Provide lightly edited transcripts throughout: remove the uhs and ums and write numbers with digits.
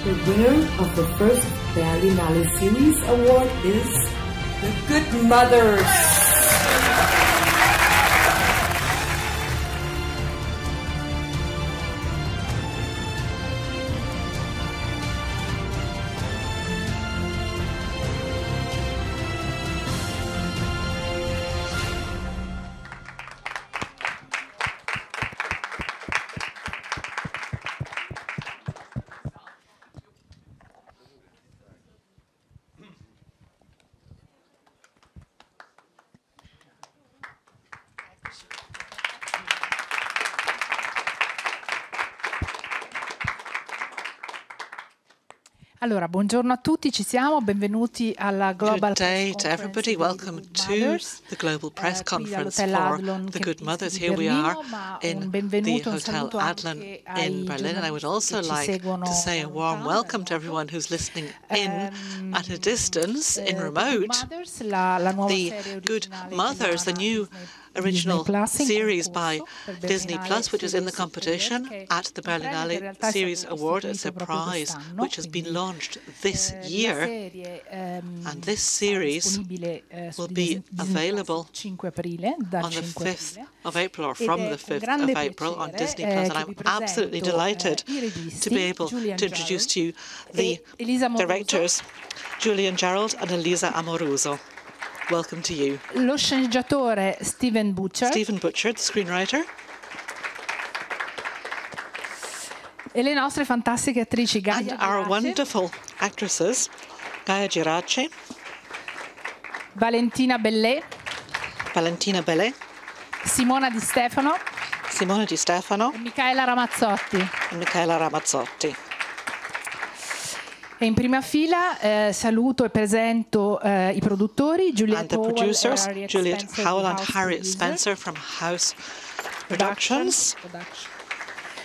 The winner of the first Berlinale Series Award is The Good Mothers. Allora, buongiorno a tutti, ci siamo, benvenuti alla Global Good day to everybody. Welcome to the Global Press Conference for the Good Mothers. Here we are in the Hotel Adlon in Berlin, and I would also like to say a warm welcome to everyone who's listening in at a distance, in remote. The Good Mothers, the new original series by Disney Plus, which is in the competition at the Berlinale Series Award, a surprise, which has been launched this year. And this series will be available on the 5th of April, or from the 5th of April on Disney Plus. And I'm absolutely delighted to be able to introduce to you the directors, Julian Jarrold and Elisa Amoruso. Welcome to you. Lo sceneggiatore Stephen Butchard, the screenwriter. E le nostre fantastiche attrici Gaia And our Girace, wonderful actresses, Gaia Girace, Valentina Bellè, Simona Distefano, e Micaela Ramazzotti. E in prima fila saluto e presento I produttori, And the producers, Juliet Howell and Harriet Spencer from House Productions.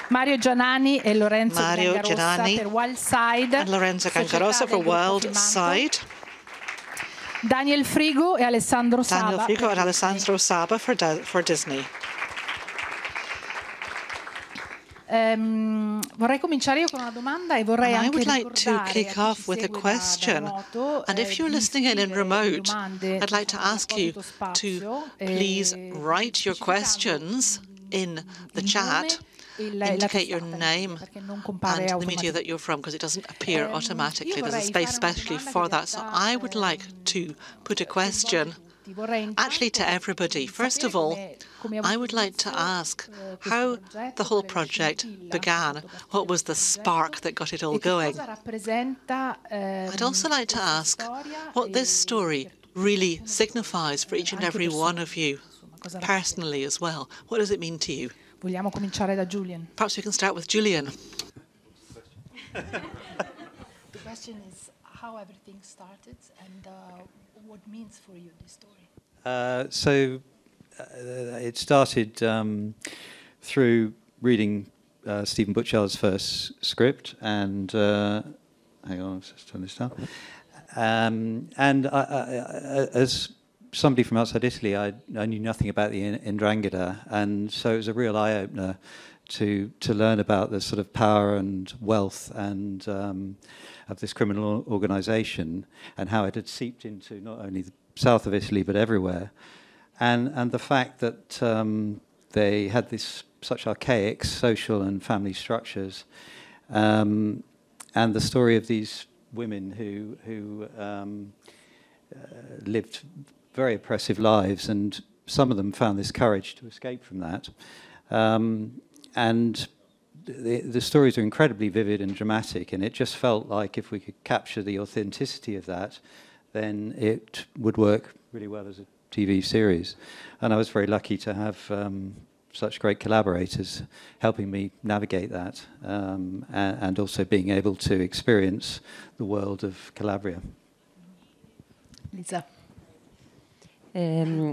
Mario Giannani e Lorenzo Gangarossa per Wild Side, and Lorenzo Gangarossa for Wild Side. Daniel Frigo e Alessandro Saba for Disney. Vorrei cominciare io con una domanda e vorrei I anche would like to ricordare kick a chi off with a segue question. da remoto, And if you're di listening in scrivere remote, domande I'd like to ask you apposito spazio, to please write your questions in the chat. Indicate your name and the media that you're from, because it doesn't appear automatically. There's a space specially for that. So I would like to put a question actually to everybody. First of all, I would like to ask how the whole project began. What was the spark that got it all going? I'd also like to ask what this story really signifies for each and every one of you, personally as well. What does it mean to you? Vogliamo cominciare da Julian. Perhaps we can start with Julian. The question is how everything started and what means for you this story. It started through reading Stephen Butchard's first script, and hang on, let's just turn this down. And as somebody from outside Italy, I knew nothing about the 'Ndrangheta, and so it was a real eye-opener to learn about the sort of power and wealth and of this criminal organisation, and how it had seeped into not only the south of Italy but everywhere, and the fact that they had such archaic social and family structures, and the story of these women who lived very oppressive lives, and some of them found this courage to escape from that. And the stories are incredibly vivid and dramatic, and it just felt like if we could capture the authenticity of that, then it would work really well as a TV series. And I was very lucky to have such great collaborators helping me navigate that, and also being able to experience the world of Calabria. Lisa.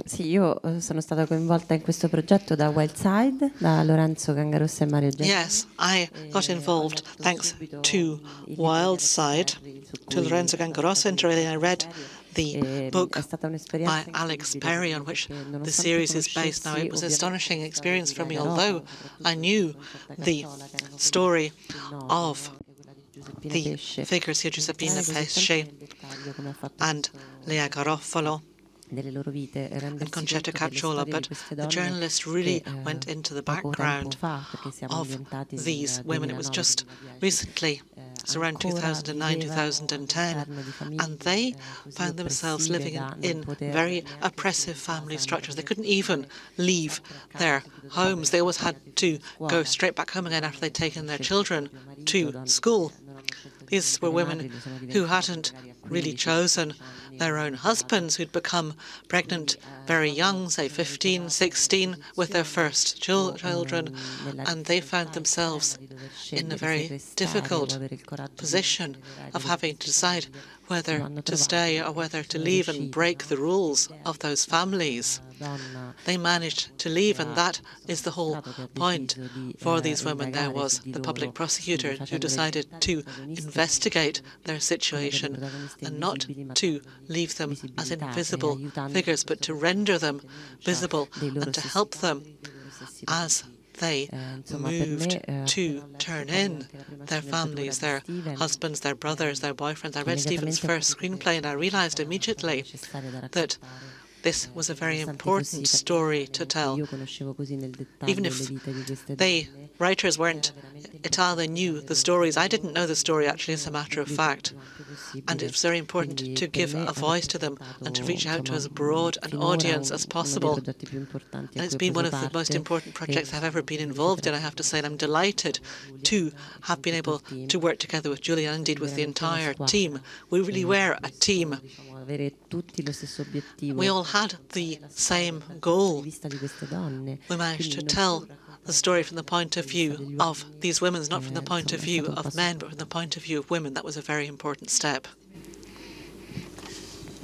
Sì, io sono stata coinvolta in questo progetto da Wild Side, da Lorenzo Gangarossa e Mario Giannani. Yes, I got involved thanks to Wild Side, to Lorenzo Gangarossa, and really I read the book by Alex Perry on which the series is based. Now, it was an astonishing experience for me, although I knew the story of the figures here, Giuseppina Pesce and Lea Garofalo and Concetta Cacciola, but the journalist really went into the background of these women. It was just recently, it's around 2009, 2010, and they found themselves living in very oppressive family structures. They couldn't even leave their homes. They always had to go straight back home again after they'd taken their children to school. These were women who hadn't really chosen their own husbands, who'd become pregnant very young, say 15, 16, with their first children, and they found themselves in a very difficult position of having to decide whether to stay or whether to leave and break the rules of those families. They managed to leave, and that is the whole point for these women. There was the public prosecutor who decided to investigate their situation and not to leave them as invisible figures, but to render them visible and to help them as they moved to turn in their families, their husbands, their brothers, their boyfriends. I read Stephen's first screenplay and I realised immediately that this was a very important story to tell. Even if they, writers, weren't Italian, they knew the stories. I didn't know the story, actually, as a matter of fact. And it's very important to give a voice to them and to reach out to as broad an audience as possible. And it's been one of the most important projects I've ever been involved in, I have to say, and I'm delighted to have been able to work together with Julian and indeed with the entire team. We really were a team. We all had the same goal. We managed to tell the story from the point of view of these women, not from the point of view of men, but from the point of view of women. That was a very important step.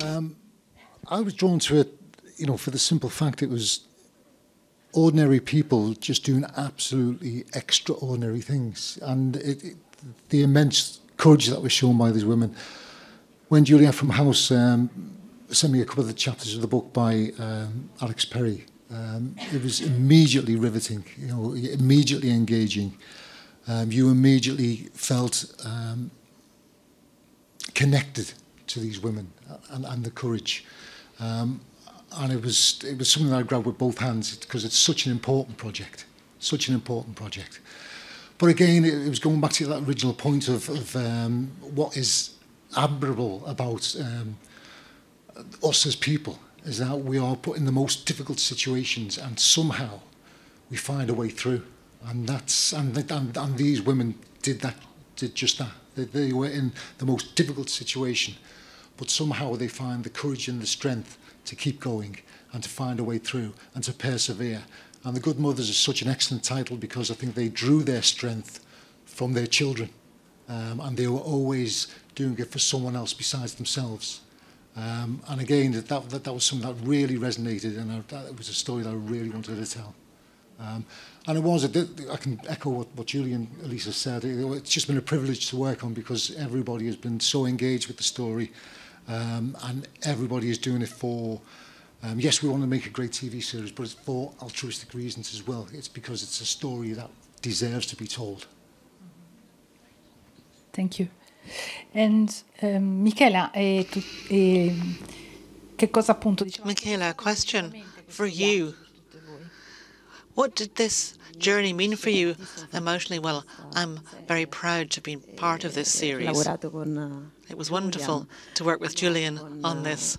I was drawn to it, for the simple fact it was ordinary people just doing absolutely extraordinary things, and the immense courage that was shown by these women. When Julian from House sent me a couple of the chapters of the book by Alex Perry, it was immediately riveting, immediately engaging. You immediately felt connected to these women and the courage. And it was something that I grabbed with both hands because it's such an important project, But again, it was going back to that original point of what is admirable about us as people is that we are put in the most difficult situations and somehow we find a way through. And these women did just that. They were in the most difficult situation, but somehow they find the courage and the strength to keep going and to find a way through and to persevere. And The Good Mothers is such an excellent title because I think they drew their strength from their children, and they were always doing it for someone else besides themselves. And again, that was something that really resonated, and it was a story that I really wanted to tell. And I can echo what Julie and Elisa said. It's just been a privilege to work on because everybody has been so engaged with the story, and everybody is doing it for, yes, we want to make a great TV series, but it's for altruistic reasons as well. It's because it's a story that deserves to be told. Thank you. And Micaela, che cosa appunto diciamo? Micaela, a question for you. What did this journey mean for you emotionally? Well, I'm very proud to be part of this series. It was wonderful to work with Julian on this,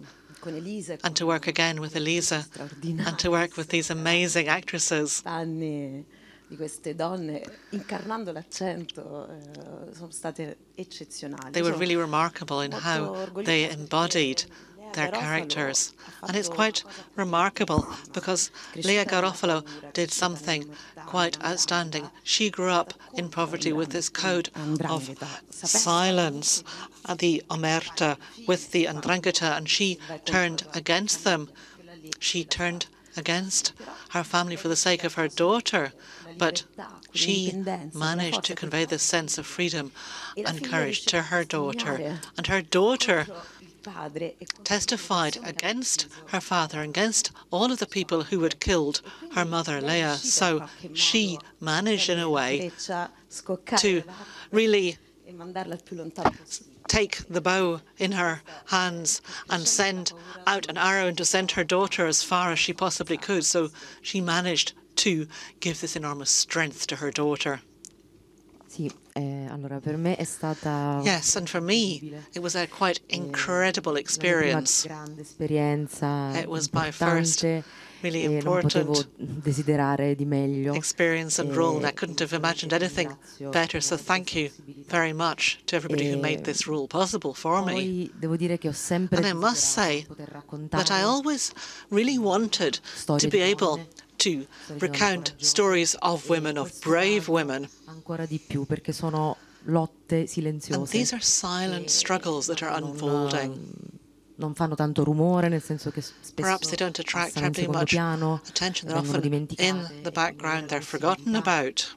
and to work again with Elisa, and to work with these amazing actresses. Di queste donne incarnando l'accento sono state eccezionali. They were really remarkable in how they embodied their characters. And it's quite remarkable because Lea Garofalo did something quite outstanding. She grew up in poverty with this code of silence, the omerta, with the 'ndrangheta, and she turned against them. She turned against her family for the sake of her daughter, but she managed to convey this sense of freedom and courage to her daughter. And her daughter testified against her father, against all of the people who had killed her mother, Lea. So she managed, in a way, to really take the bow in her hands and send out an arrow and to send her daughter as far as she possibly could. So she managed to give this enormous strength to her daughter. Yes, and for me, it was a quite incredible experience. It was my first really important experience and role, and I couldn't have imagined anything better. So thank you very much to everybody who made this role possible for me. And I must say that I always really wanted to be able to recount stories of women, of brave women. And these are silent struggles that are unfolding. Perhaps they don't attract terribly much attention. They're often in the background. They're forgotten about.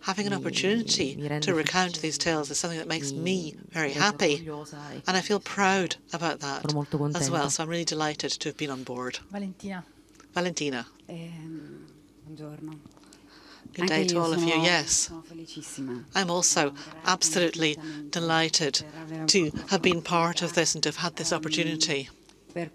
Having an opportunity to recount these tales is something that makes me very happy, and I feel proud about that as well. So I'm really delighted to have been on board. Valentina. Buongiorno. Good day to all of you. Yes, I'm also absolutely delighted to have been part of this and to have had this opportunity. It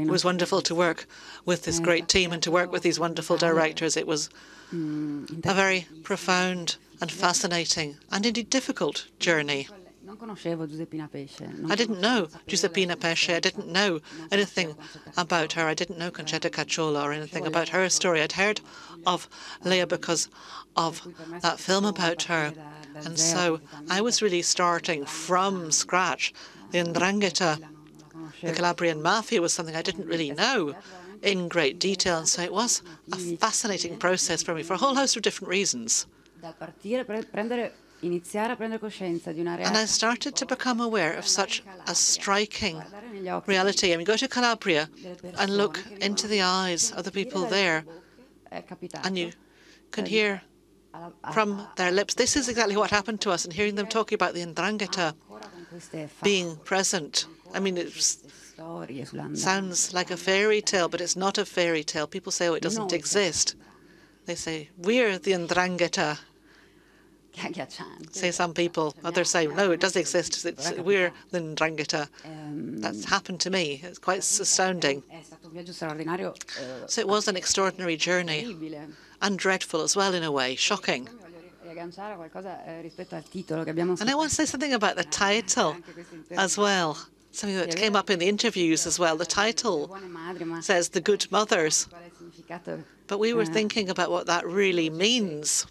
was wonderful to work with this great team and to work with these wonderful directors. It was a very profound and fascinating and indeed difficult journey. I didn't know Giuseppina Pesce. I didn't know anything about her. I didn't know Concetta Cacciola or anything about her story. I'd heard of Lea because of that film about her. And so I was really starting from scratch. The 'Ndrangheta, the Calabrian mafia, was something I didn't really know in great detail. And so it was a fascinating process for me for a whole host of different reasons. And I started to become aware of such a striking reality. I mean, go to Calabria and look into the eyes of the people there, and you can hear from their lips, this is exactly what happened to us, and hearing them talking about the 'Ndrangheta being present. I mean, it sounds like a fairy tale, but it's not a fairy tale. People say, oh, it doesn't exist. They say, we're the 'Ndrangheta. Say some people, others say, no, it does exist. We're the 'Ndrangheta. That's happened to me. It's quite astounding. So it was an extraordinary journey, and dreadful as well in a way, shocking. And I want to say something about the title as well, something that came up in the interviews as well. The title says The Good Mothers. But we were thinking about what that really means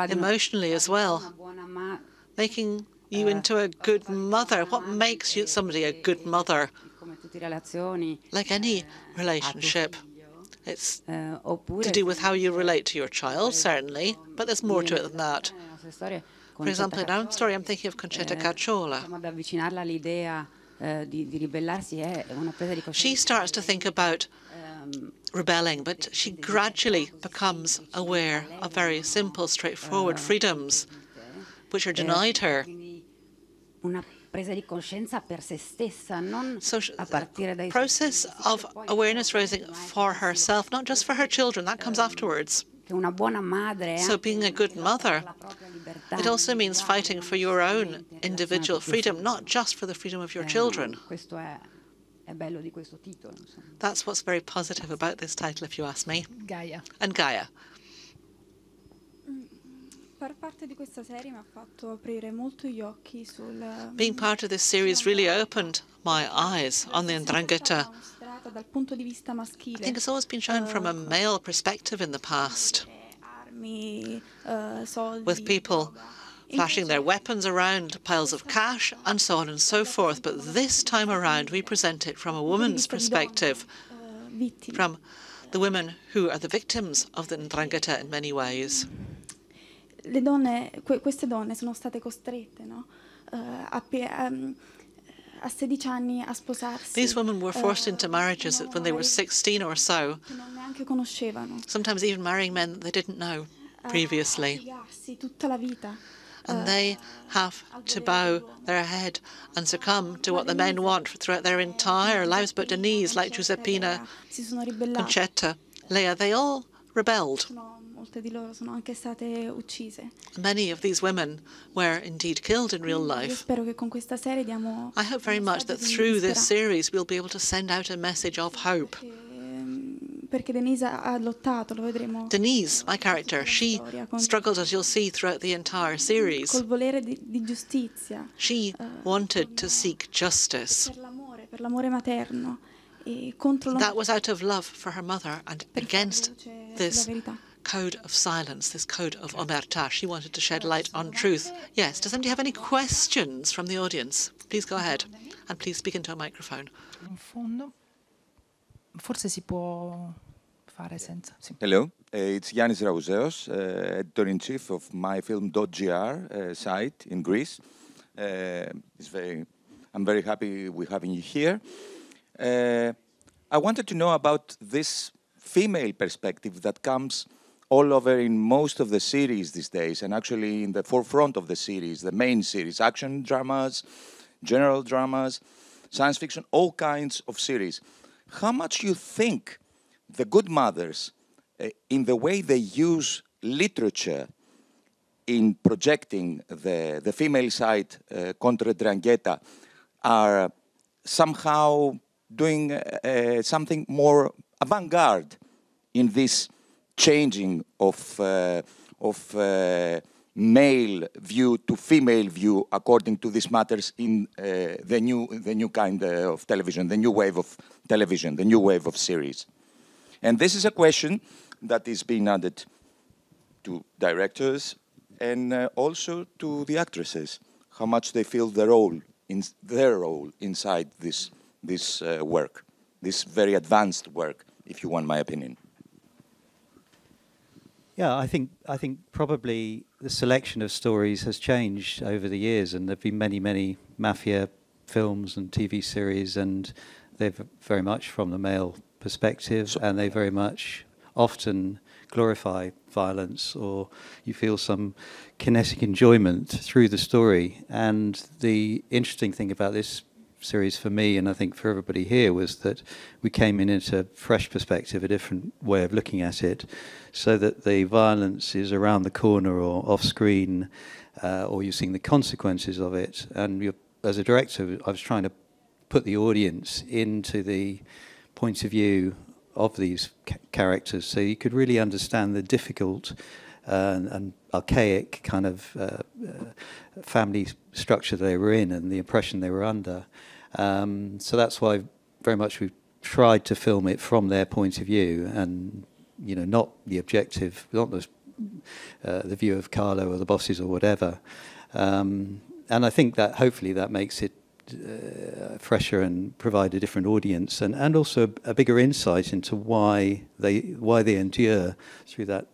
emotionally as well, making you into a good mother. What makes you somebody a good mother? Like any relationship, it's to do with how you relate to your child, certainly, but there's more to it than that. For example, in our story, I'm thinking of Concetta Cacciola. She starts to think about rebelling, but she gradually becomes aware of very simple, straightforward freedoms which are denied her. So the process of awareness raising for herself, not just for her children, that comes afterwards. So being a good mother, it also means fighting for your own individual freedom, not just for the freedom of your children. That's what's very positive about this title, if you ask me. Gaia. And Gaia. Being part of this series really opened my eyes on the 'Ndrangheta. I think it's always been shown from a male perspective in the past, with people flashing their weapons around, piles of cash, and so on and so forth. But this time around, we present it from a woman's perspective, from the women who are the victims of the 'Ndrangheta in many ways. Queste donne sono state costrette, no? A 16 anni a sposarsi. These women were forced into marriages when they were 16 or so, sometimes even marrying men that they didn't know previously. And they have to bow their head and succumb to what the men want throughout their entire lives. But Denise, like Giuseppina, Concetta, Lea, they all rebelled. Molte di loro sono anche state uccise. Many of these women were indeed killed in real Io life. spero che con questa serie diamo I hope very much that through this series we'll be able to send out a message of hope. Perché Denise ha lottato, lo vedremo. Denise, my character, she struggled, as you'll see throughout the entire series. Col volere di giustizia. She wanted to seek justice. Per l'amore materno. E contro that was out of love for her mother and against this code of silence, this code of omertà. She wanted to shed light on truth. Yes, does anybody have any questions from the audience? Please go ahead and please speak into a microphone. In fondo, forse si può fare senza. Sì. Hello, it's Yannis Raouzeos, editor-in-chief of myfilm.gr site in Greece. I'm very happy we're having you here. I wanted to know about this female perspective that comes all over in most of the series these days, and actually in the forefront of the series, the main series, action dramas, general dramas, science fiction, all kinds of series. How much you think the good mothers, in the way they use literature in projecting the female side, Contra Drangheta, are somehow doing something more avant-garde in this changing of male view to female view according to these matters in the new kind of television, the new wave of television, the new wave of series. And this is a question that is being added to directors and also to the actresses, how much they feel their role inside this work, this very advanced work, if you want my opinion. Yeah, I think probably the selection of stories has changed over the years, and there've been many mafia films and TV series, and they're very much from the male perspective, and they very much often glorify violence, or you feel some kinetic enjoyment through the story. And the interesting thing about this series for me, and I think for everybody here, was that we came in at a fresh perspective, a different way of looking at it, so that the violence is around the corner or off screen, or you're seeing the consequences of it. And as a director, I was trying to put the audience into the point of view of these characters, so you could really understand the difficult and archaic kind of family structure they were in and the oppression they were under. So that's why very much we've tried to film it from their point of view, and not the objective, not the view of Carlo or the bosses or whatever. And I think that hopefully that makes it fresher and provide a different audience, and also a bigger insight into why they endure through that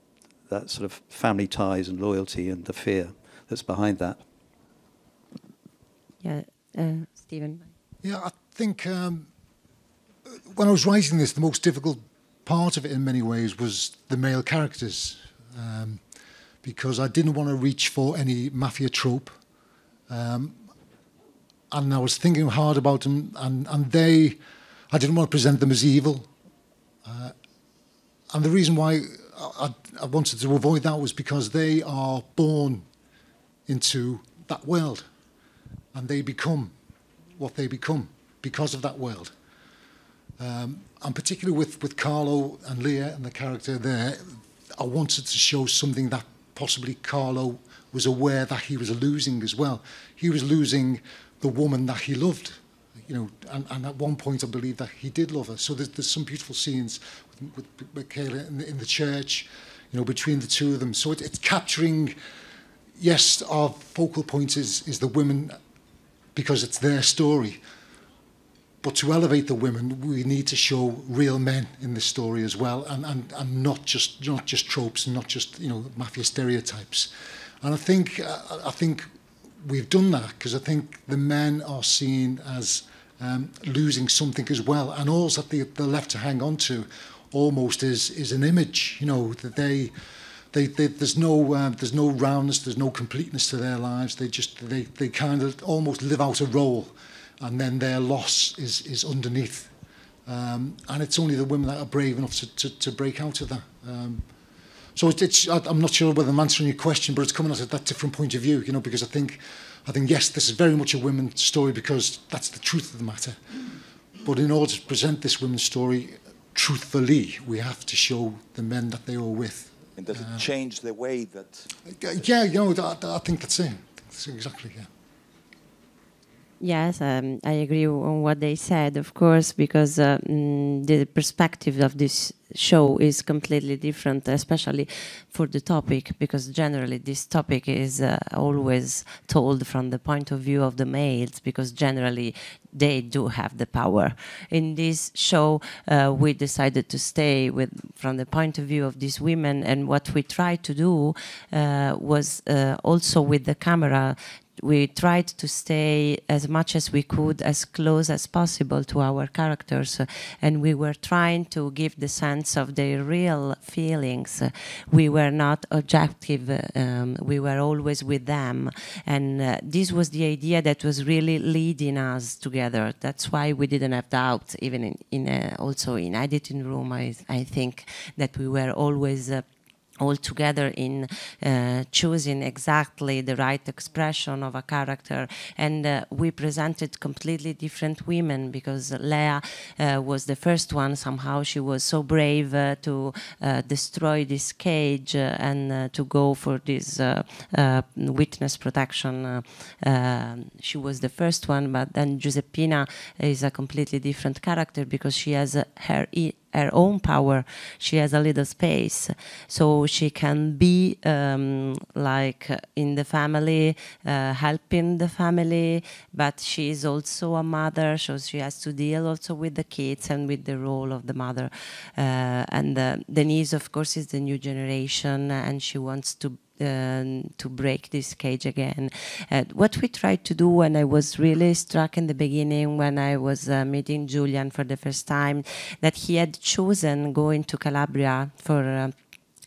sort of family ties and loyalty and the fear that's behind that. Yeah, Stephen. Yeah, I think when I was writing this, the most difficult part of it in many ways was the male characters, because I didn't want to reach for any mafia trope. And I was thinking hard about them, and I didn't want to present them as evil. And the reason why I wanted to avoid that was because they are born into that world, and they become what they become because of that world. And particularly with Carlo and Leah and the character there, I wanted to show something that possibly Carlo was aware that he was losing as well. He was losing the woman that he loved, and at one point I believe that he did love her. So there's some beautiful scenes with Micaela in the church, between the two of them. So it's capturing, yes, our focal point is the women because it's their story. But to elevate the women, we need to show real men in this story as well, and not just tropes and not just mafia stereotypes. And I think we've done that because I think the men are seen as losing something as well, and all that they're left to hang on to almost is an image. That there's no roundness, there's no completeness to their lives. They kind of almost live out a role, and then their loss is underneath. And it's only the women that are brave enough to break out of that. So I'm not sure whether I'm answering your question, but it's coming at that different point of view, you know, because I think yes, this is very much a women's story because that's the truth of the matter. But in order to present this women's story truthfully, we have to show the men that they were with. And does it change the way that... Yeah, you know, I think that's it. That's exactly, yeah. Yes, I agree on what they said, of course, because the perspective of this show is completely different, especially for the topic, because generally this topic is always told from the point of view of the males, because generally they do have the power. In this show, we decided to stay from the point of view of these women, and what we tried to do was also with the camera, we tried to stay as much as we could, as close as possible to our characters, and we were trying to give the sense of their real feelings. We were not objective, we were always with them, and this was the idea that was really leading us together. That's why we didn't have doubt, even also in editing room. I think that we were always all together in choosing exactly the right expression of a character, and we presented completely different women, because Lea was the first one. Somehow she was so brave to destroy this cage and to go for this witness protection. She was the first one, but then Giuseppina is a completely different character, because she has her own power. She has a little space, so she can be like in the family, helping the family, but she is also a mother, so she has to deal also with the kids and with the role of the mother. And Denise, of course, is the new generation, and she wants to break this cage again. What we tried to do, and I was really struck in the beginning when I was meeting Julian for the first time, that he had chosen going to Calabria for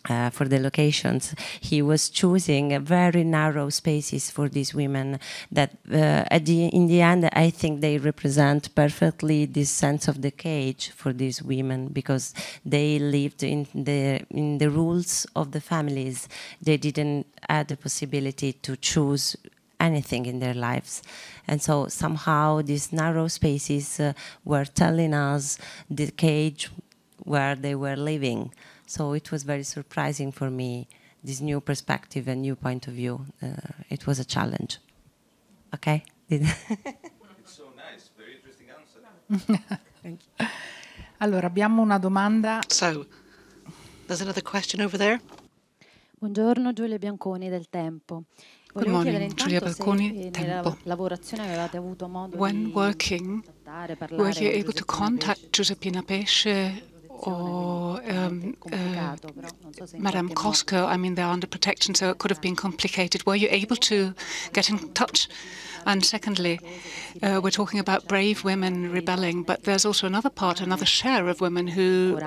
the locations. He was choosing very narrow spaces for these women that in the end I think they represent perfectly this sense of the cage for these women, because they lived in the rules of the families. They didn't have the possibility to choose anything in their lives, and so somehow these narrow spaces were telling us the cage where they were living. So it was very surprising for me, this new perspective and new point of view. It was a challenge. Okay? It's so nice, very interesting answer. Thank you. Allora, abbiamo una domanda. So, there's another question over there. Buongiorno, Giulia Bianconi del Tempo. Good morning, Giulia Bianconi, Tempo. When working, were you able to contact Giuseppina Pesce or Madame Cosco? I mean, they're under protection, so it could have been complicated. Were you able to get in touch? And secondly, we're talking about brave women rebelling, but there's also another part, another share of women who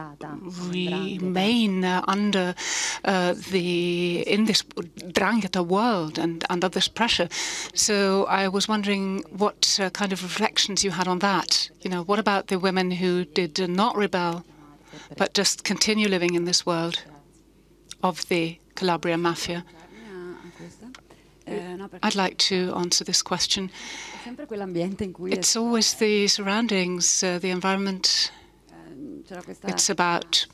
remain under in this Drangheta world and under this pressure. So I was wondering what kind of reflections you had on that. You know, what about the women who did not rebel, but just continue living in this world of the Calabria mafia? I'd like to answer this question. It's always the surroundings, the environment it's about.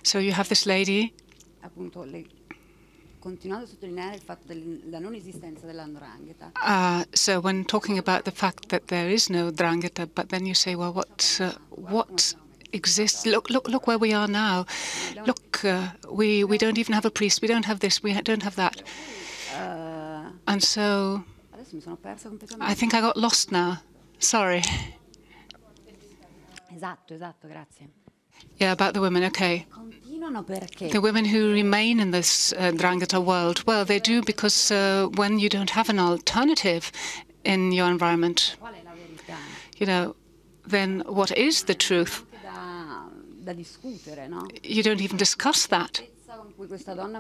So you have this lady so when talking about the fact that there is no Drangheta, but then you say, well, what exists? Look where we are now. Look, we don't even have a priest. We don't have this. We don't have that. And so I think I got lost now. Sorry. Yeah, about the women, okay. The women who remain in this Drangheta world, well, they do because when you don't have an alternative in your environment, you know, then what is the truth? You don't even discuss that.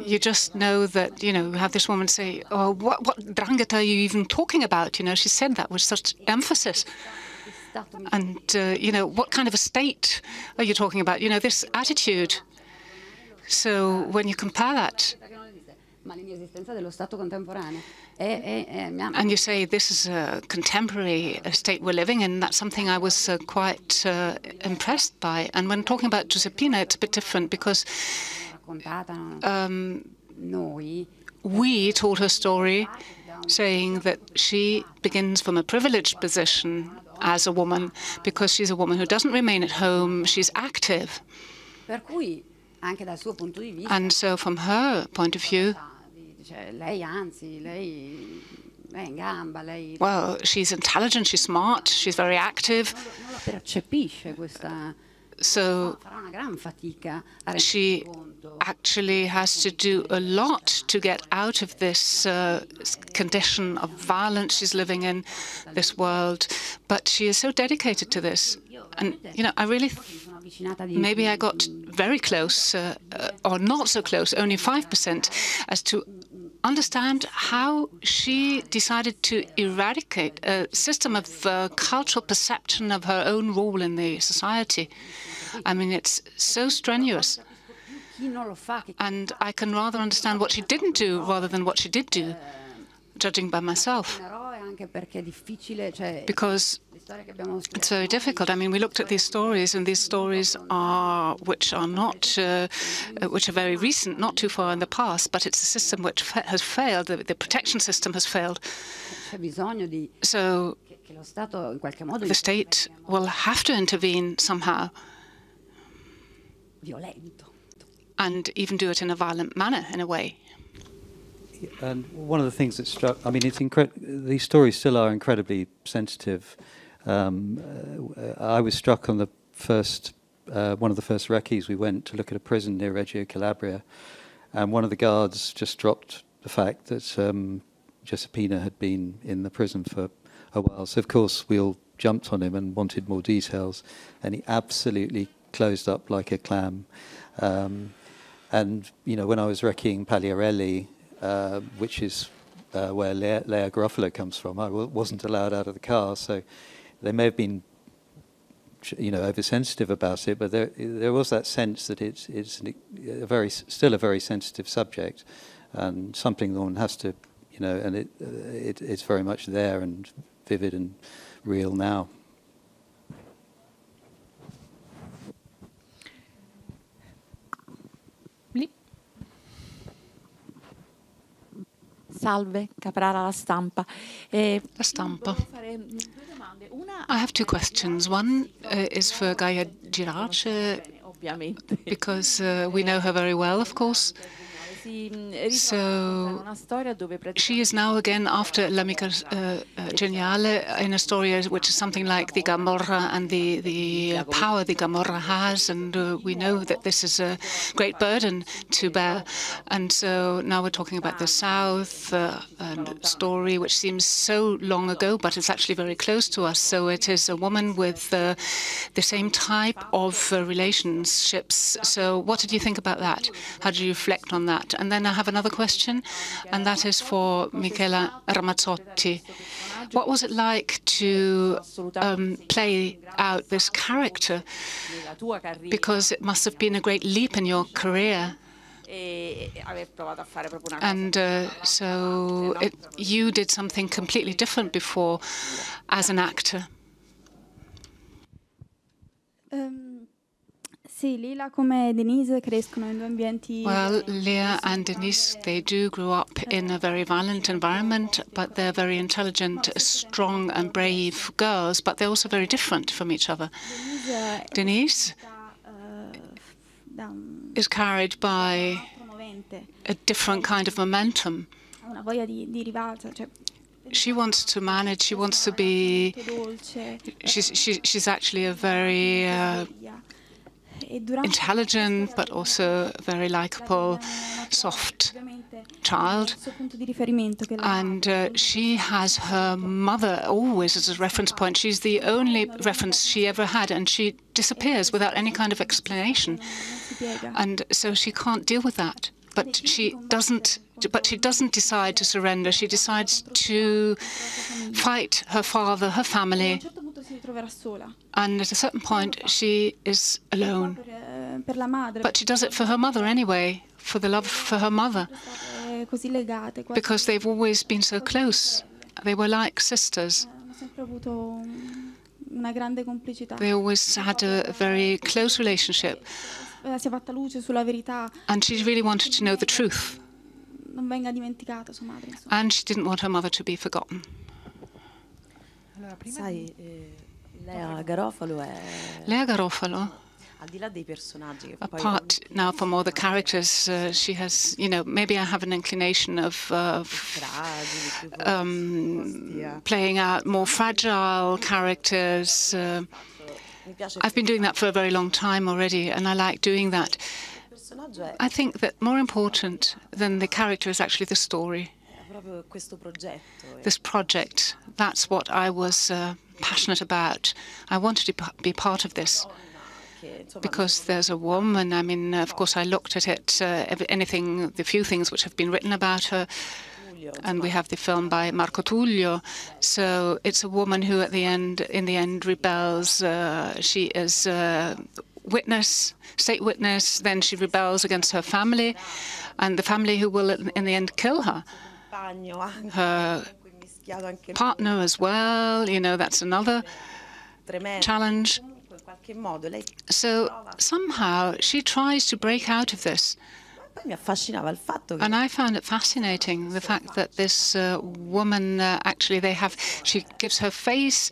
You just know that, you know, you have this woman say, oh, what Drangheta are you even talking about? You know, she said that with such emphasis. And, you know, what kind of a state are you talking about? You know, this attitude. So when you compare that, and you say this is a contemporary state we're living in, that's something I was quite impressed by. And when talking about Giuseppina, it's a bit different because we told her story saying that she begins from a privileged position as a woman because she's a woman who doesn't remain at home, she's active. And so from her point of view, well, she's intelligent, she's smart, she's very active. So she actually has to do a lot to get out of this condition of violence she's living in, this world. But she is so dedicated to this. And, you know, I really, maybe I got very close, or not so close, only 5%, as to understand how she decided to eradicate a system of cultural perception of her own role in the society. I mean, it's so strenuous. And I can rather understand what she didn't do rather than what she did do, judging by myself. Because it's very difficult. I mean, we looked at these stories, and these stories are which are very recent, not too far in the past. But it's a system which has failed. The protection system has failed. So the state will have to intervene somehow, and even do it in a violent manner, in a way. And one of the things that struck, I mean, these stories still are incredibly sensitive. I was struck on the first, one of the first recce's we went to look at a prison near Reggio Calabria, and one of the guards just dropped the fact that Giuseppina had been in the prison for a while. So of course we all jumped on him and wanted more details, and he absolutely closed up like a clam. And you know, when I was recceing Pagliarelli, which is where Lea Garofalo comes from, I wasn't allowed out of the car, so they may have been, you know, oversensitive about it, but there was that sense that it's still a very sensitive subject, and something that one has to, you know, and it's very much there and vivid and real now. Salve, Caprara La Stampa. La Stampa. I have two questions. One is for Gaia Girace, because we know her very well, of course. So she is now again after L'Amica Geniale in a story which is something like the Gomorrah and the power the Gomorrah has, and we know that this is a great burden to bear. And so now we're talking about the South, and a story which seems so long ago, but it's actually very close to us. So it is a woman with the same type of relationships. So what did you think about that? How did you reflect on that? And then I have another question, and that is for Micaela Ramazzotti. What was it like to play out this character? Because it must have been a great leap in your career. And so you did something completely different before as an actor. Well, Leah and Denise, they do grow up in a very violent environment, but they're very intelligent, strong and brave girls, but they're also very different from each other. Denise is carried by a different kind of momentum. She wants to manage, she wants to be, she's actually a very intelligent, but also very likable, soft child. And she has her mother always as a reference point. She's the only reference she ever had, and she disappears without any kind of explanation. And so she can't deal with that. But she doesn't decide to surrender. She decides to fight her father, her family. And at a certain point, she is alone. per la madre. But she does it for her mother anyway, for the love for her mother, Così legate, because they've always been so close. They were like sisters. hanno sempre avuto una grande complicità. They always had a very close relationship. Si è fatta luce sulla verità. And she really wanted to know the truth. Non venga dimenticata sua madre. Insomma. And she didn't want her mother to be forgotten. Sai, Lea Garofalo è... Lea Garofalo, al di là dei personaggi che apart now from all the characters, she has, you know, maybe I have an inclination of playing out more fragile characters. I've been doing that for a very long time already, and I like doing that. I think that more important than the character is actually the story. This project, that's what I was passionate about. I wanted to be part of this. Because there's a woman, I mean, of course, I looked at it, the few things which have been written about her, and we have the film by Marco Tullio. So it's a woman who, in the end, rebels. She is state witness, then she rebels against her family, and the family who will, in the end, kill her. Her partner as well, you know, that's another challenge. So somehow she tries to break out of this. And I found it fascinating, the fact that this woman, actually, she gives her face,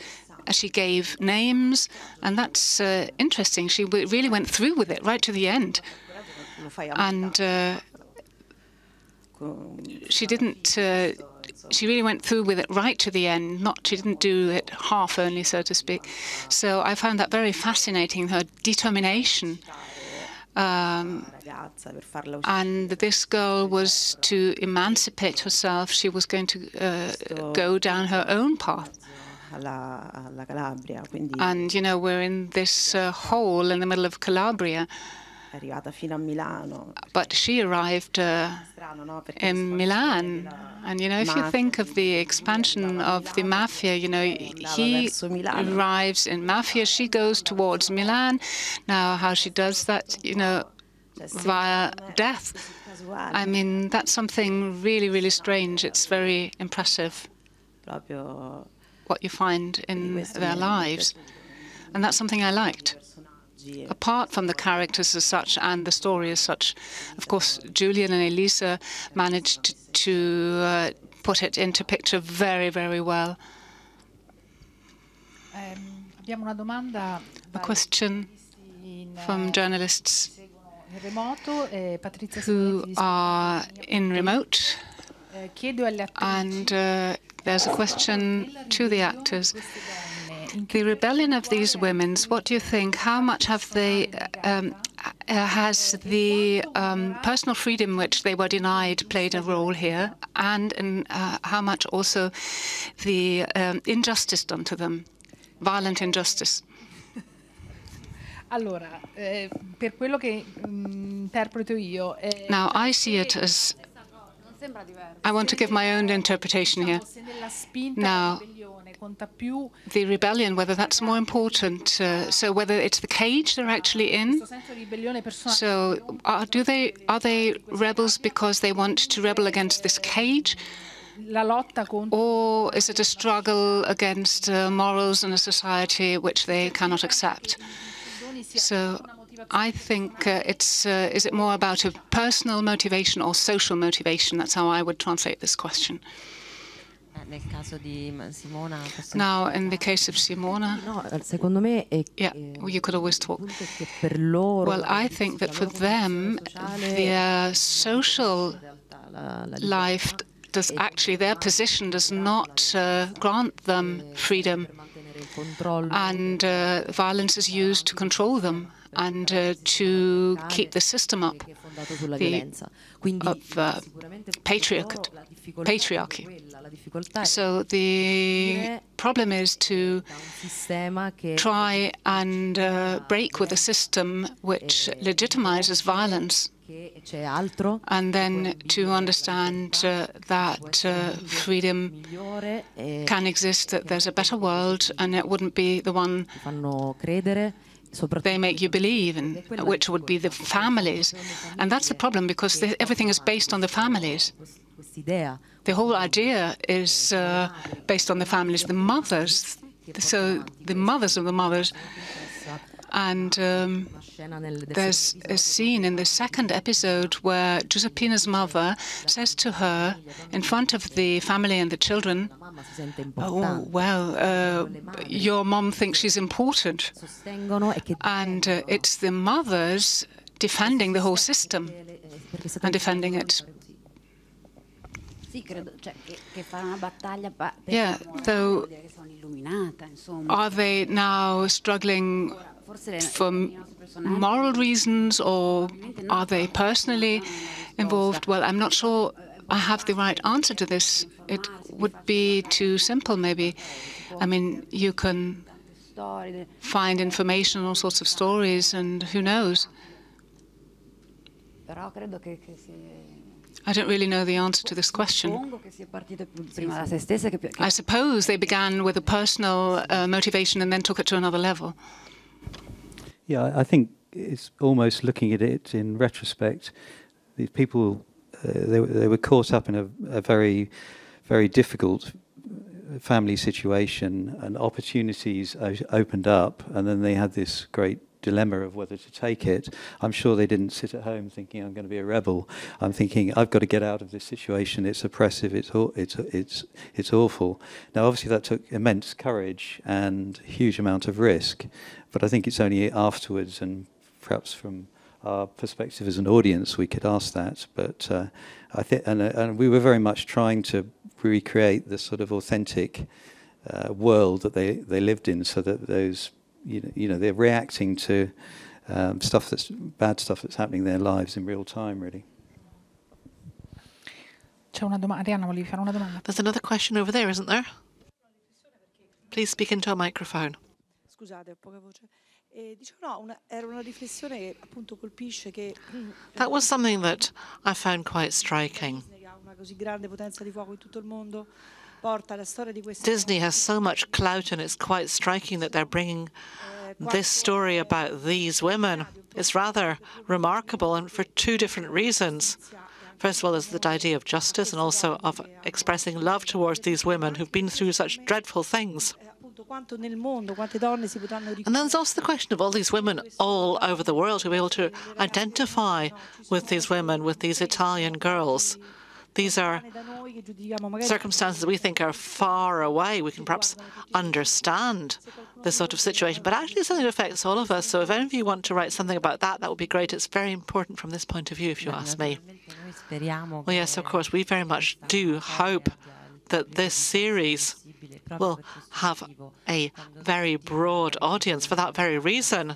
she gave names, and that's interesting. She really went through with it right to the end. And she really went through with it right to the end. She didn't do it half only, so to speak. So I found that very fascinating, her determination. And this girl was to emancipate herself. She was going to go down her own path. And, you know, we're in this hole in the middle of Calabria. But she arrived in Milan. And, you know, if you think of the expansion of the mafia, you know, he arrives in mafia, she goes towards Milan. Now, how she does that, you know, via death. I mean, that's something really, really strange. It's very impressive what you find in their lives. And that's something I liked. Apart from the characters as such and the story as such, of course, Julian and Elisa managed to put it into picture very, very well. A question from journalists who are in remote, and there's a question to the actors. The rebellion of these women, what do you think? How much have they, has the personal freedom which they were denied played a role here, and how much also the injustice done to them, violent injustice? Allora, per quello che interpreto io. Now, I see it as, I want to give my own interpretation here. Now, the rebellion, whether that's more important, so whether it's the cage they're actually in. So are they rebels because they want to rebel against this cage? Or is it a struggle against morals in a society which they cannot accept? So I think is it more about a personal motivation or social motivation? That's how I would translate this question. Now, in the case of Simona, yeah, you could always talk. Well, I think that for them, their social life their position does not grant them freedom, and violence is used to control them and to keep the system up of patriarchy. So the problem is to try and break with a system which legitimizes violence, and then to understand that freedom can exist, that there's a better world, and it wouldn't be the one they make you believe, and which would be the families. And that's the problem, because everything is based on the families. The whole idea is based on the families, the mothers. So the mothers of the mothers. And there's a scene in the second episode where Giuseppina's mother says to her, in front of the family and the children, "Oh, well, your mom thinks she's important." And it's the mothers defending the whole system and defending it. Yeah, though, are they now struggling for moral reasons, or are they personally involved? Well, I'm not sure I have the right answer to this. It would be too simple, maybe. I mean, you can find information on all sorts of stories, and who knows? I don't really know the answer to this question. I suppose they began with a personal motivation and then took it to another level. Yeah, I think it's almost looking at it in retrospect. These people, they were caught up in a very, very difficult family situation, and opportunities opened up, and then they had this great dilemma of whether to take it. I'm sure they didn't sit at home thinking, I'm going to be a rebel. I'm thinking, I've got to get out of this situation. It's oppressive. It's awful. Now, obviously, that took immense courage and a huge amount of risk. But I think it's only afterwards, and perhaps from our perspective as an audience, we could ask that. But I think, and we were very much trying to recreate the sort of authentic world that they lived in, so that those, you know, they're reacting to bad stuff that's happening in their lives in real time, really. There's another question over there, isn't there? Please speak into a microphone. That was something that I found quite striking. Disney has so much clout, and it's quite striking that they're bringing this story about these women. It's rather remarkable, and for two different reasons. First of all, there's the idea of justice, and also of expressing love towards these women who've been through such dreadful things. And then there's also the question of all these women all over the world who are able to identify with these women, with these Italian girls. These are circumstances we think are far away. We can perhaps understand this sort of situation, but actually it's something that affects all of us. So if any of you want to write something about that, that would be great. It's very important from this point of view, if you ask me. Well, yes, of course, we very much do hope that this series will have a very broad audience for that very reason.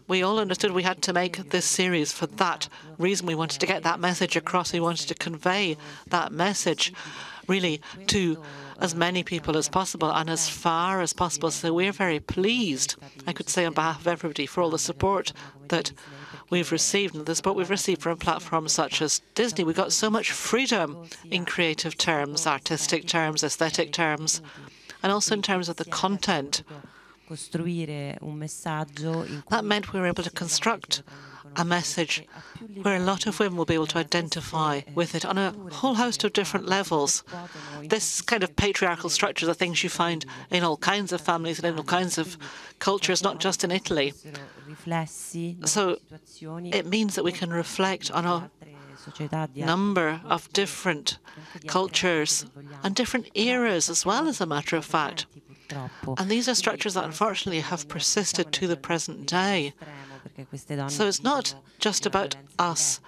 We all understood we had to make this series for that reason. We wanted to get that message across. We wanted to convey that message really to as many people as possible and as far as possible. So we're very pleased, I could say on behalf of everybody, for all the support that we've received, and the support we've received from platforms such as Disney. We got so much freedom in creative terms, artistic terms, aesthetic terms, and also in terms of the content. That meant we were able to construct a message where a lot of women will be able to identify with it on a whole host of different levels. This kind of patriarchal structure are things you find in all kinds of families and in all kinds of cultures, not just in Italy. So it means that we can reflect on a number of different cultures and different eras as well, as a matter of fact. And these are structures that unfortunately have persisted to the present day. So it's not just about us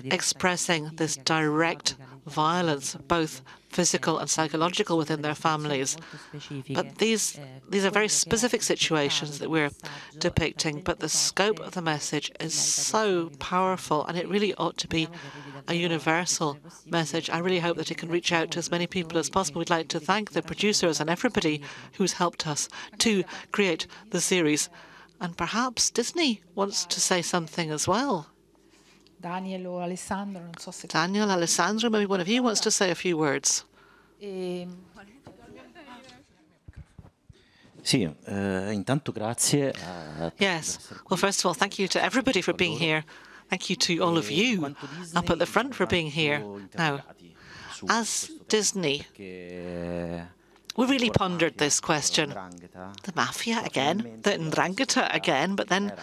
expressing this direct violence, both physical and psychological, within their families. But these are very specific situations that we're depicting, but the scope of the message is so powerful, and it really ought to be a universal message. I really hope that it can reach out to as many people as possible. We'd like to thank the producers and everybody who's helped us to create the series. And perhaps Disney wants to say something as well. Daniel, Alessandro, maybe one of you wants to say a few words. Intanto grazie. Yes. Well, first of all, thank you to everybody for being here. Thank you to all of you up at the front for being here. Now, as Disney, we really pondered this question. The mafia again, the Ndrangheta again, but then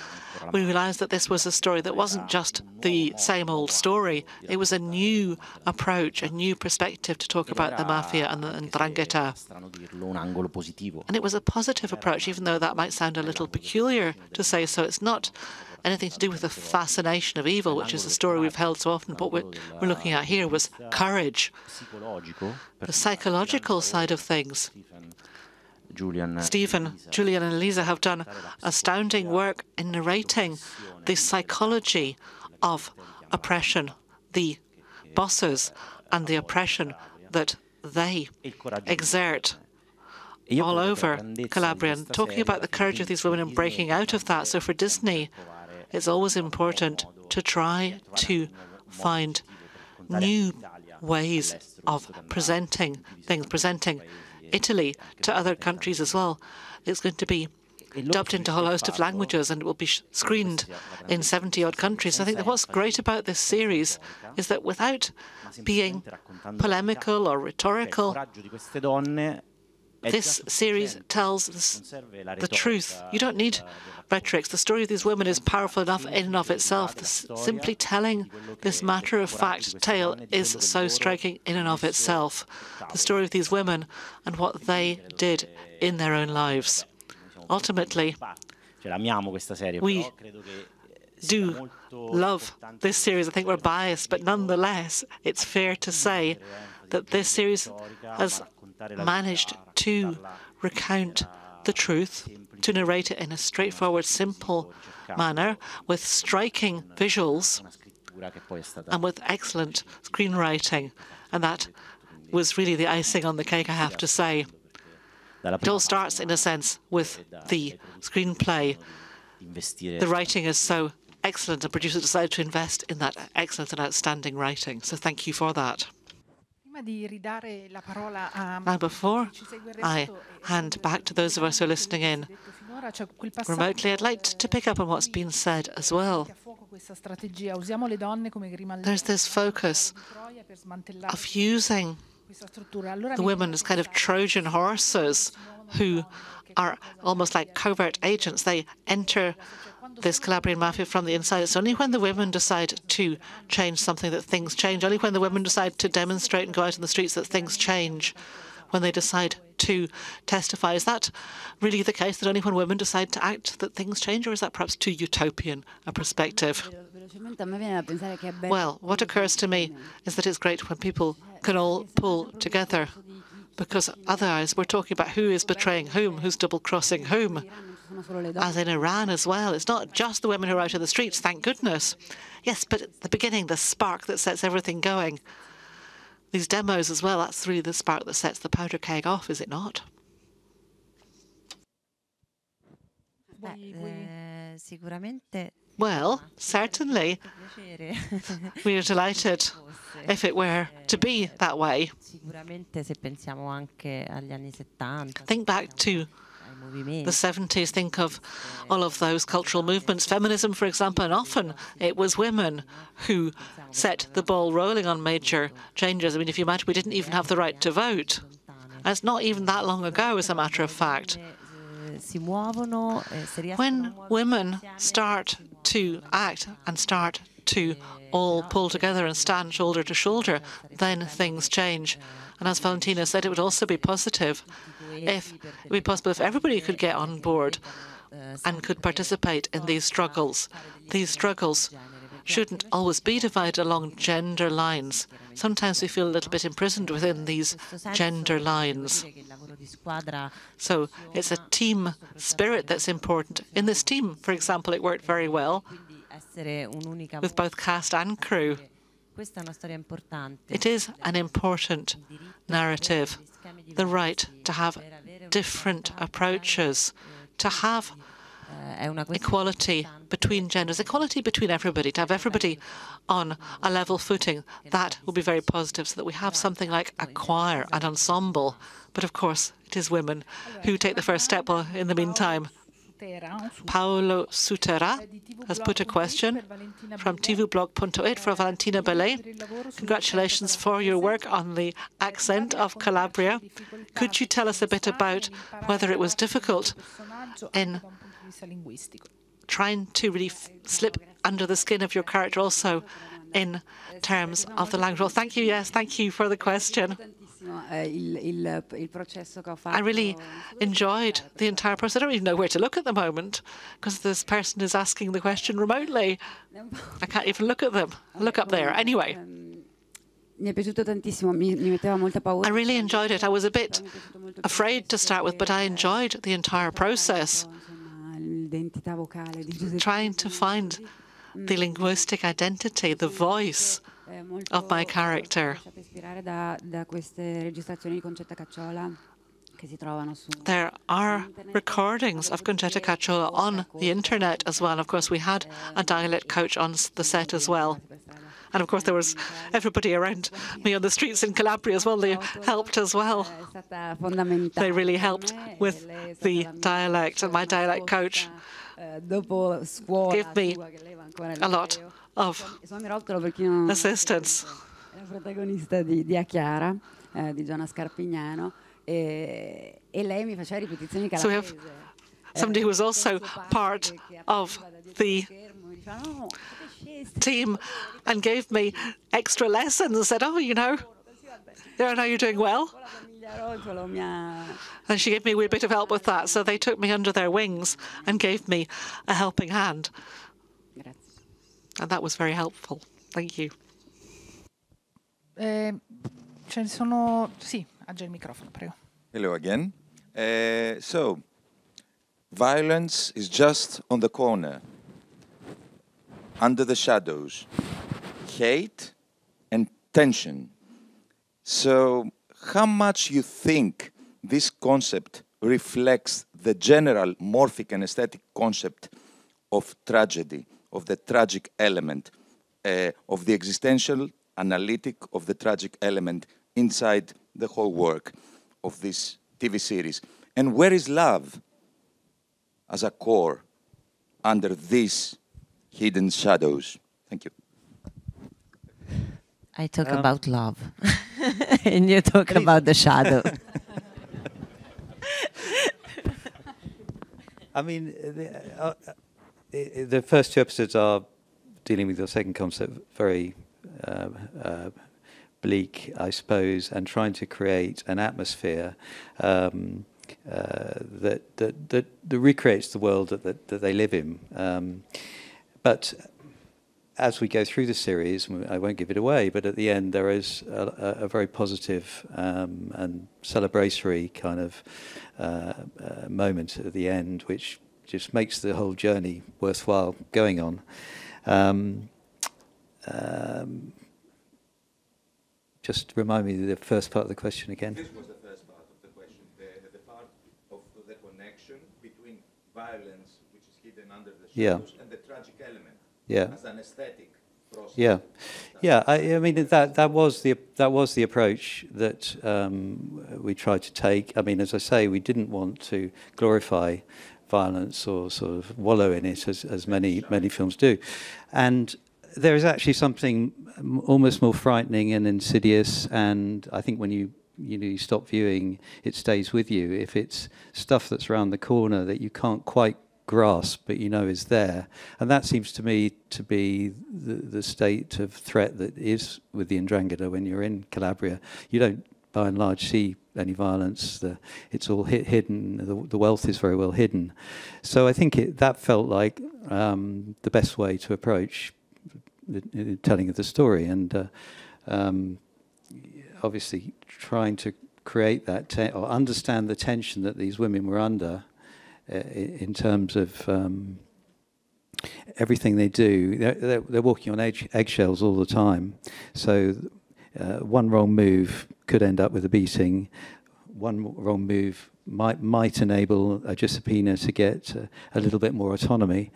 we realized that this was a story that wasn't just the same old story. It was a new approach, a new perspective to talk about the mafia and the Ndrangheta. And it was a positive approach, even though that might sound a little peculiar to say so. It's not anything to do with the fascination of evil, which is a story we've held so often. What we're looking at here was courage, the psychological side of things. Stephen, Julian and Elisa have done astounding work in narrating the psychology of oppression, the bosses and the oppression that they exert all over Calabria, and talking about the courage of these women and breaking out of that. So for Disney, it's always important to try to find new ways of presenting things, presenting Italy to other countries as well. It's going to be dubbed into a whole host of languages and it will be screened in 70-odd countries. I think that what's great about this series is that without being polemical or rhetorical, this series tells the truth. You don't need rhetoric. The story of these women is powerful enough in and of itself. Simply telling this matter-of-fact tale is so striking in and of itself. The story of these women and what they did in their own lives. Ultimately, we do love this series. I think we're biased, but nonetheless, it's fair to say that this series has managed to recount the truth, to narrate it in a straightforward, simple manner, with striking visuals and with excellent screenwriting. And that was really the icing on the cake, I have to say. It all starts, in a sense, with the screenplay. The writing is so excellent, and producers decided to invest in that excellent and outstanding writing. So thank you for that. Now, before I hand back to those of us who are listening in remotely, I'd like to pick up on what's been said as well. There's this focus of using the women as kind of Trojan horses who are almost like covert agents. They enter this Calabrian mafia from the inside. It's only when the women decide to change something that things change. Only when the women decide to demonstrate and go out in the streets that things change. When they decide to testify. Is that really the case, that only when women decide to act that things change, or is that perhaps too utopian a perspective? Well, what occurs to me is that it's great when people can all pull together, because otherwise we're talking about who is betraying whom, who's double-crossing whom. As in Iran as well, it's not just the women who are out in the streets, thank goodness. Yes, but at the beginning, the spark that sets everything going. These demos as well, that's really the spark that sets the powder keg off, is it not? Well, certainly. We are delighted if it were to be that way. Think back to the 70s, think of all of those cultural movements, feminism, for example, and often it was women who set the ball rolling on major changes. I mean, if you imagine, we didn't even have the right to vote. And it's not even that long ago, as a matter of fact. When women start to act and start to all pull together and stand shoulder to shoulder, then things change. And as Valentina said, it would also be positive if it would be possible if everybody could get on board and could participate in these struggles. These struggles shouldn't always be divided along gender lines. Sometimes we feel a little bit imprisoned within these gender lines. So it's a team spirit that's important. In this team, for example, it worked very well with both cast and crew. It is an important narrative, the right to have different approaches, to have equality between genders, equality between everybody, to have everybody on a level footing. That will be very positive, so that we have something like a choir, an ensemble. But of course, it is women who take the first step in the meantime. Paolo Sutera has put a question from tvblog.it for Valentina Bellè. Congratulations for your work on the accent of Calabria. Could you tell us a bit about whether it was difficult in trying to really slip under the skin of your character also in terms of the language? Well, thank you. Yes, thank you for the question. I really enjoyed the entire process. I don't even know where to look at the moment because this person is asking the question remotely. I can't even look at them. Look up there. Anyway. I really enjoyed it. I was a bit afraid to start with, but I enjoyed the entire process. Trying to find the linguistic identity, the voice of my character. There are recordings of Concetta Cacciola on the internet as well. Of course, we had a dialect coach on the set as well. And of course, there was everybody around me on the streets in Calabria as well. They helped as well. They really helped with the dialect, and my dialect coach gave me a lot of assistance. So we have somebody who was also part of the team and gave me extra lessons and said, oh, you know, you're doing well. And she gave me a wee bit of help with that. So they took me under their wings and gave me a helping hand. And that was very helpful. Thank you. Sì, ha già il microfono, prego. Hello again. So, violence is just on the corner, under the shadows, hate and tension. So, how much you think this concept reflects the general morphic and aesthetic concept of tragedy, of the tragic element, of the existential analytic of the tragic element inside the whole work of this TV series? And where is love as a core under these hidden shadows? Thank you. I talk about love, and you talk about the shadow. I mean, the first two episodes are dealing with your second concept, very bleak, I suppose, and trying to create an atmosphere that recreates the world that they live in. But as we go through the series, I won't give it away, but at the end there is a very positive and celebratory kind of moment at the end, which just makes the whole journey worthwhile going on. Just remind me of the first part of the question again. This was the first part of the question, the part of the connection between violence, which is hidden under the shadows, and the tragic element. As an aesthetic process. I mean that was the approach that we tried to take. I mean, as I say, we didn't want to glorify violence or sort of wallow in it as many films do, and there is actually something almost more frightening and insidious. And I think when you stop viewing, it stays with you. If it's stuff that's around the corner that you can't quite grasp, but is there, and that seems to me to be the state of threat that is with the 'Ndrangheta when you're in Calabria. You don't, by and large, see any violence. It's all hidden. The wealth is very well hidden. So I think that felt like the best way to approach the telling of the story, and obviously trying to create that or understand the tension that these women were under. In terms of everything they do, they're walking on eggshells all the time. So one wrong move could end up with a beating. one wrong move might enable Giuseppina to get a little bit more autonomy.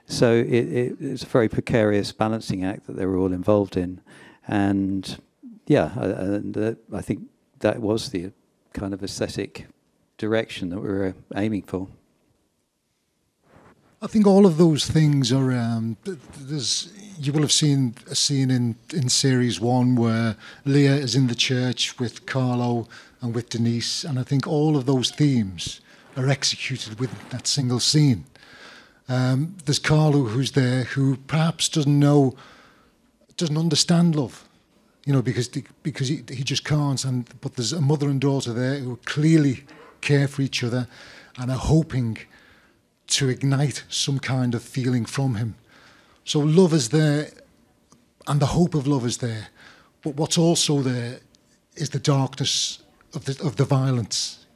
So it's a very precarious balancing act that they were all involved in. And yeah, I think that was the kind of aesthetic direction that we were aiming for. I think all of those things are. You will have seen a scene in series 1 where Leah is in the church with Carlo and with Denise, and I think all of those themes are executed within that single scene. There's Carlo who's there, who perhaps doesn't understand love, because he just can't. But there's a mother and daughter there who clearly care for each other and are hoping to ignite some kind of feeling from him. So love is there, and the hope of love is there. But what's also there is the darkness of the violence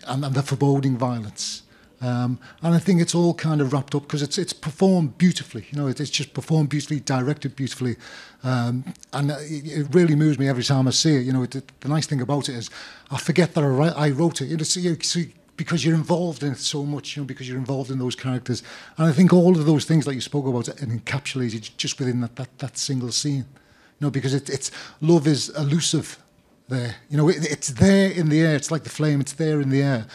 and the foreboding violence. And I think it's all kind of wrapped up because it's performed beautifully. It's just performed beautifully, directed beautifully, and it really moves me every time I see it. The nice thing about it is I forget that I wrote it. Because you're involved in it so much, because you're involved in those characters, and I think all of those things that you spoke about are encapsulated just within that single scene. Because it's love is elusive there. It's there in the air. It's like the flame. It's there in the air.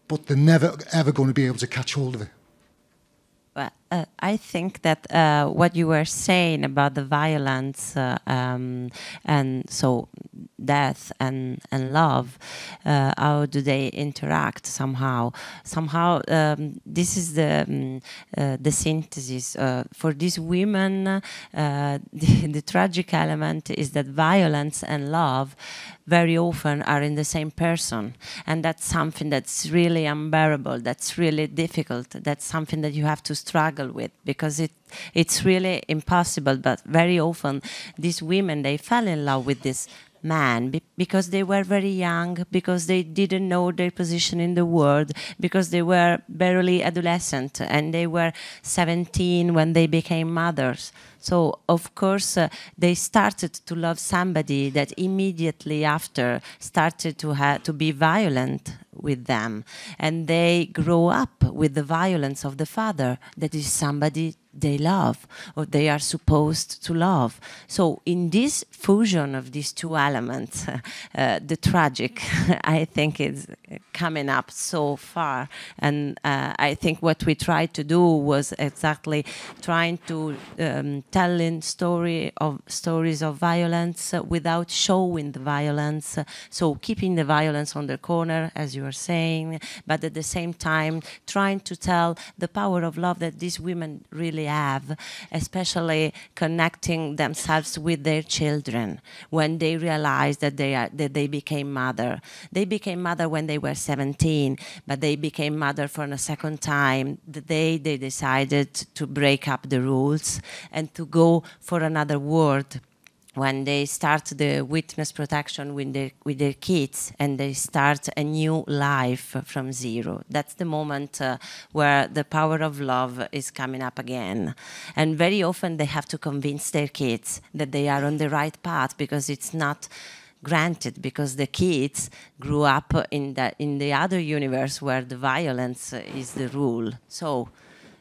But they're never, ever going to be able to catch hold of it. Well, I think that what you were saying about the violence and so death and love, how do they interact somehow? Somehow, this is the synthesis. For these women, the tragic element is that violence and love very often are in the same person, and that's something that's really unbearable, that's really difficult, that's something that you have to struggle with, because it's really impossible. But very often these women, they fell in love with this man because they were very young, because they didn't know their position in the world, because they were barely adolescent, and they were 17 when they became mothers. So, of course, they started to love somebody that immediately after started to be violent with them. And they grow up with the violence of the father, that is somebody they love, or they are supposed to love. So in this fusion of these two elements, the tragic, I think, is coming up so far. And I think what we tried to do was exactly trying to telling stories of violence without showing the violence. So keeping the violence on the corner, as you were saying, but at the same time trying to tell the power of love that these women really have, especially connecting themselves with their children when they realize that they became mother. They became mother when they were 17, but they became mother for a second time the day they decided to break up the rules and to go for another world, when they start the witness protection with their kids and they start a new life from zero. That's the moment where the power of love is coming up again. And very often they have to convince their kids that they are on the right path, because it's not granted, because the kids grew up in the other universe where the violence is the rule. So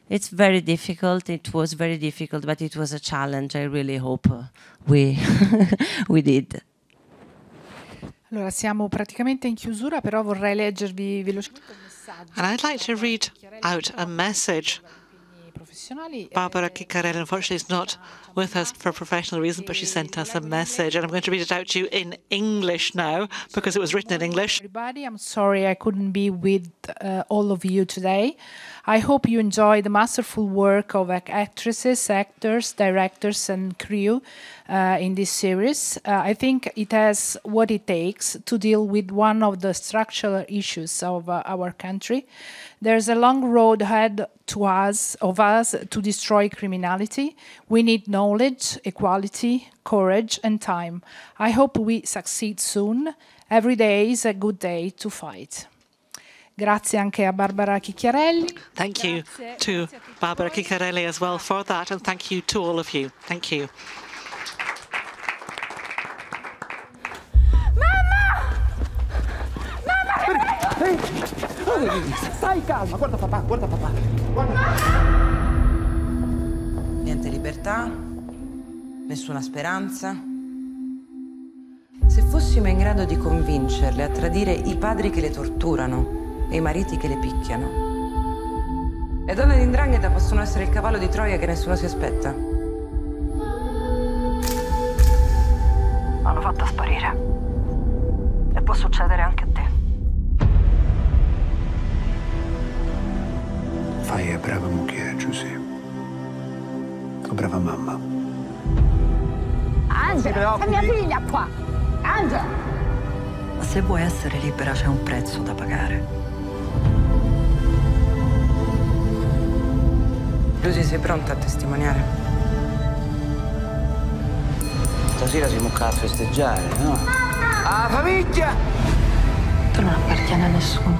it's very difficult. It was very difficult, but it was a challenge. I really hope we did. Allora, siamo praticamente in chiusura, però vorrei leggervi velocemente un messaggio. And I'd like to read out a message. Barbara Ciccarelli, unfortunately, is not with us for professional reasons, but she sent us a message, and I'm going to read it out to you in English now, because it was written in English. Everybody, I'm sorry I couldn't be with all of you today. I hope you enjoy the masterful work of actresses, actors, directors, and crew in this series. I think it has what it takes to deal with one of the structural issues of our country. There's a long road ahead of us to destroy criminality. We need knowledge, equality, courage, and time. I hope we succeed soon. Every day is a good day to fight. Grazie anche a Barbara Ciccarelli. Thank you to Barbara Ciccarelli as well for that, and thank you to all of you. Thank you. Mamma! Mamma, che Stai calma, guarda papà, guarda papà. Guarda. Niente libertà, nessuna speranza. Se fossimo in grado di convincerle a tradire i padri che le torturano e i mariti che le picchiano, le donne di 'ndrangheta possono essere il cavallo di Troia che nessuno si aspetta. L'hanno fatta sparire. E può succedere anche a te. Fai a brava moglie, Giuseppe. O brava mamma. Angela, è mia figlia qua! Angela! Ma se vuoi essere libera c'è un prezzo da pagare. Lucy, sei pronta a testimoniare? Stasera siamo qua a festeggiare, no? Ah, famiglia! Tu non appartieni a nessuno,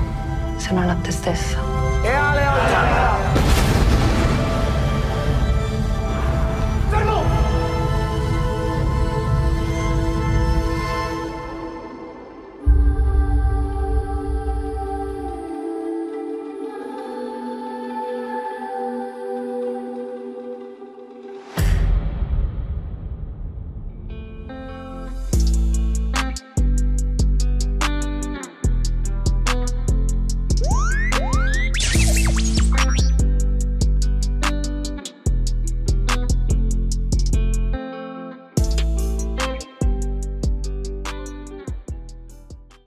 se non a te stessa. E alle altre!